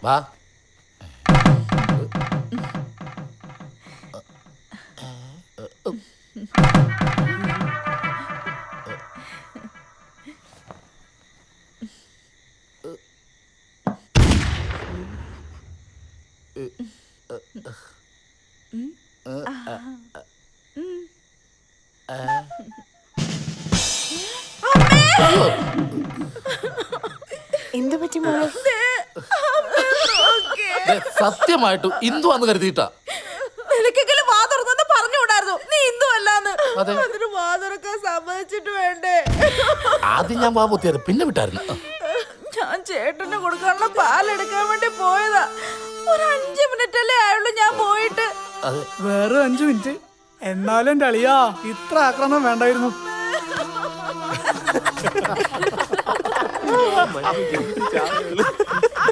വാ. എന്തു പറ്റി മോളെ? സത്യമായിട്ടും ഇന്ദു ആന്ന് കരുതിയിട്ടാ. നിനക്കെങ്കിലും വാ തുറന്നു പറഞ്ഞുകൂടായിരുന്നു നീ ഇന്ദു അല്ലാന്ന്. അതെ. അതിന് വാ തുറക്കാൻ സമ്മതിച്ചിട്ട് വേണ്ടേ? ആദ്യം ഞാൻ വാ പൊത്തിയത്, പിന്നെ വിട്ടായിരുന്നു. ഞാൻ ചേട്ടന് കൊടുക്കാനുള്ള പാലെടുക്കാൻ വേണ്ടി പോയതാ. ഒരു 5 മിനിറ്റ് അല്ലേ ആയുള്ളൂ ഞാൻ പോയിട്ട്. വേറെ 5 മിനിറ്റ്. എന്നാലും എന്റെ അളിയാ ഇത്ര ആക്രമണം വേണ്ടായിരുന്നു.